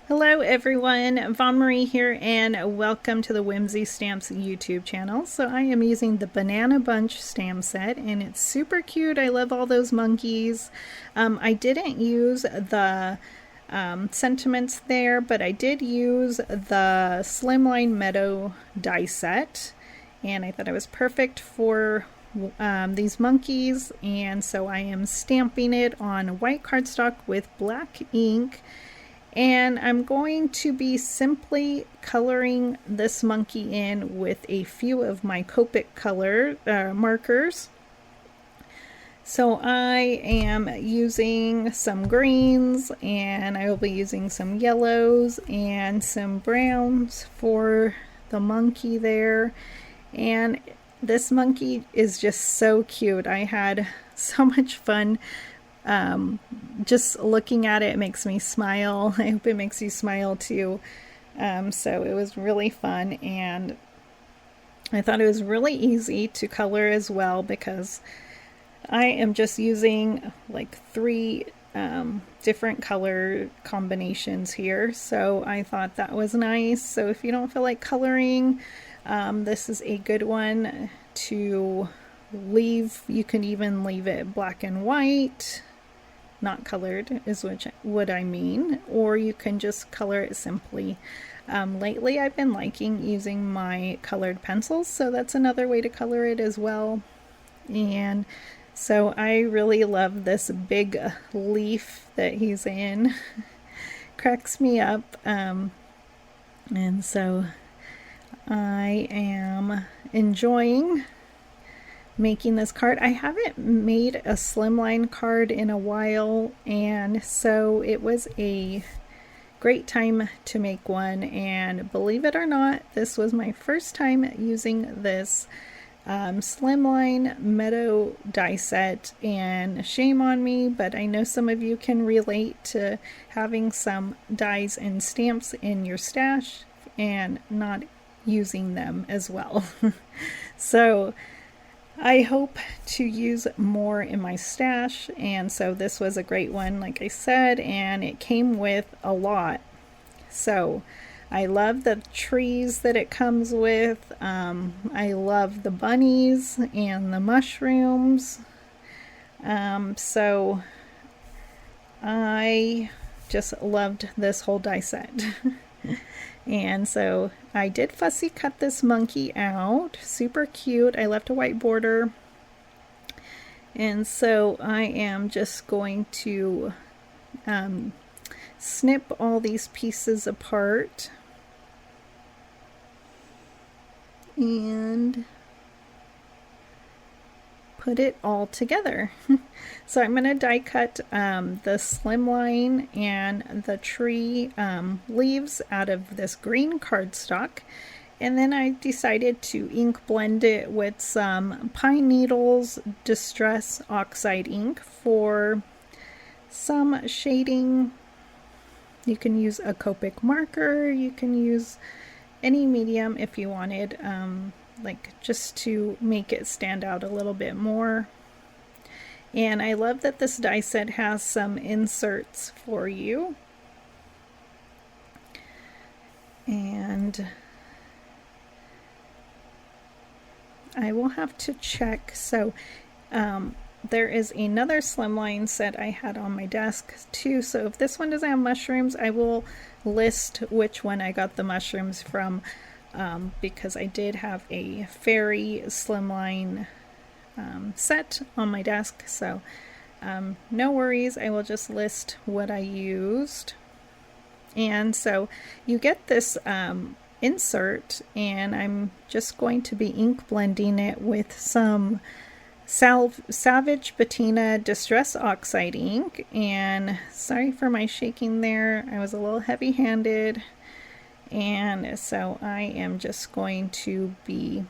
Hello everyone, Von Marie here and welcome to the Whimsy Stamps YouTube channel. So I am using the Banana Bunch stamp set and it's super cute. I love all those monkeys. I didn't use the sentiments there, but I did use the Slimline Meadow die set and I thought it was perfect for these monkeys, and so I am stamping it on white cardstock with black ink. And I'm going to be simply coloring this monkey in with a few of my Copic markers. So I am using some greens, and I will be using some yellows and some browns for the monkey there. And this monkey is just so cute. I had so much fun just looking at it. It makes me smile. I hope it makes you smile too. So it was really fun, and I thought it was really easy to color as well because I am just using like 3 different color combinations here. So I thought that was nice. So if you don't feel like coloring, this is a good one to leave. You can even leave it black and white, not colored is what I mean, or you can just color it simply. Lately I've been liking using my colored pencils, so that's another way to color it as well. And so I really love this big leaf that he's in. Cracks me up. And so I am enjoying making this card. I haven't made a slimline card in a while, and so it was a great time to make one. And believe it or not, this was my first time using this Slimline Meadow die set, and shame on me, but I know some of you can relate to having some dies and stamps in your stash and not using them as well. So I hope to use more in my stash, and so this was a great one, like I said, and it came with a lot. So I love the trees that it comes with. I love the bunnies and the mushrooms. So I just loved this whole die set. And so I did fussy cut this monkey out. Super cute. I left a white border. And so I am just going to snip all these pieces apart and put it all together. So I'm going to die cut the slimline and the tree leaves out of this green cardstock, and then I decided to ink blend it with some Pine Needles Distress Oxide ink for some shading. You can use a Copic marker, you can use any medium if you wanted, like just to make it stand out a little bit more. And I love that this die set has some inserts for you. And I will have to check. So there is another slimline set I had on my desk too. So if this one doesn't have mushrooms, I will list which one I got the mushrooms from, because I did have a fairy slimline set on my desk. So no worries, I will just list what I used. And so you get this insert, and I'm just going to be ink blending it with some Salvaged Patina Distress Oxide ink. And sorry for my shaking there, I was a little heavy-handed. And so I am just going to be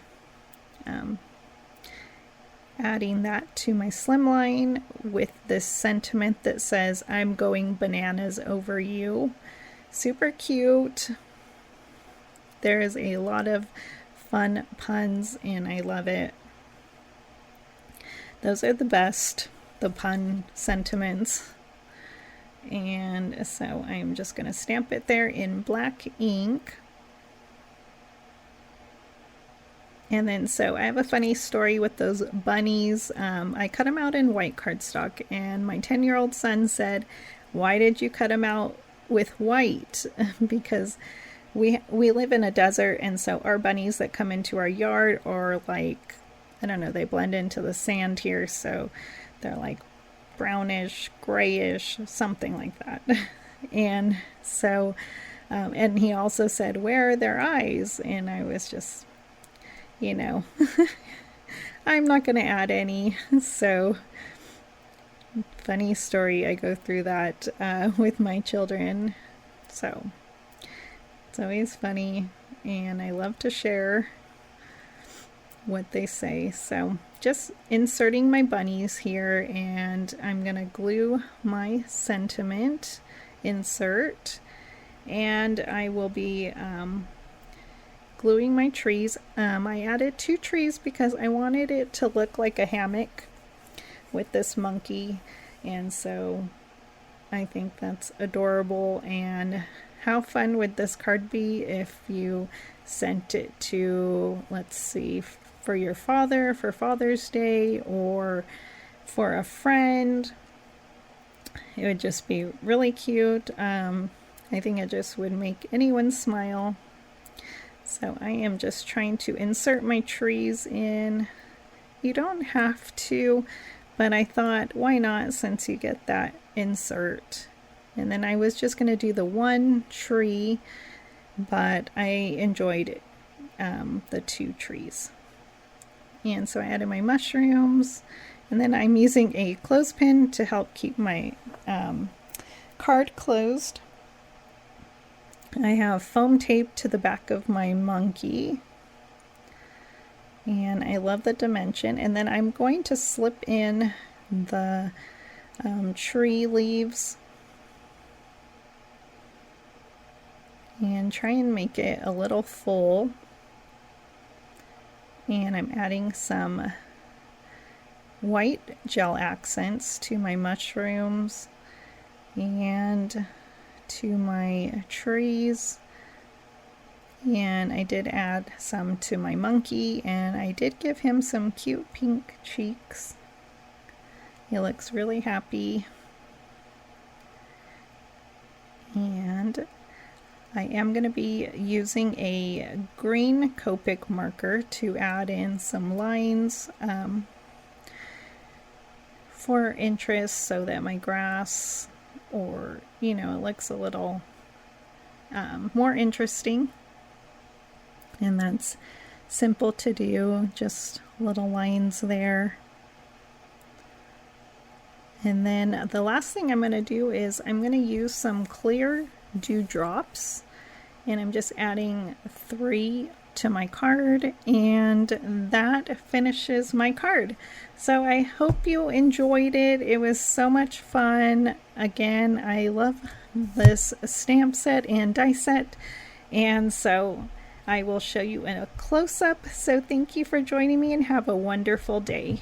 adding that to my slimline with this sentiment that says, "I'm going bananas over you." Super cute. There is a lot of fun puns, and I love it. Those are the best, the pun sentiments. And so I'm just going to stamp it there in black ink. And then, so I have a funny story with those bunnies. I cut them out in white cardstock, and my 10-year-old son said, "Why did you cut them out with white?" Because we live in a desert, and so our bunnies that come into our yard are like, I don't know, they blend into the sand here, so they're like brownish, grayish, something like that. And so, and he also said, "Where are their eyes?" And I was just, you know, I'm not going to add any. So, funny story, I go through that with my children. So, it's always funny, and I love to share what they say. So, just inserting my bunnies here, and I'm going to glue my sentiment insert, and I will be gluing my trees. I added 2 trees because I wanted it to look like a hammock with this monkey, and so I think that's adorable. And how fun would this card be if you sent it to, let's see, for your father for Father's Day, or for a friend? It would just be really cute. I think it just would make anyone smile. So I am just trying to insert my trees in. You don't have to, but I thought, why not, since you get that insert. And then I was just going to do the 1 tree, but I enjoyed the 2 trees. And so I added my mushrooms, and then I'm using a clothespin to help keep my card closed. I have foam tape to the back of my monkey, and I love the dimension. And then I'm going to slip in the tree leaves and try and make it a little full. And I'm adding some white gel accents to my mushrooms and to my trees, and I did add some to my monkey, and I did give him some cute pink cheeks. He looks really happy. And I am going to be using a green Copic marker to add in some lines for interest, so that my grass, or, you know, it looks a little more interesting. And that's simple to do, just little lines there. And then the last thing I'm going to do is I'm going to use some clear dewdrops, and I'm just adding 3 to my card, and that finishes my card. So I hope you enjoyed it. It was so much fun. Again, I love this stamp set and die set, and so I will show you in a close-up. So thank you for joining me, and have a wonderful day.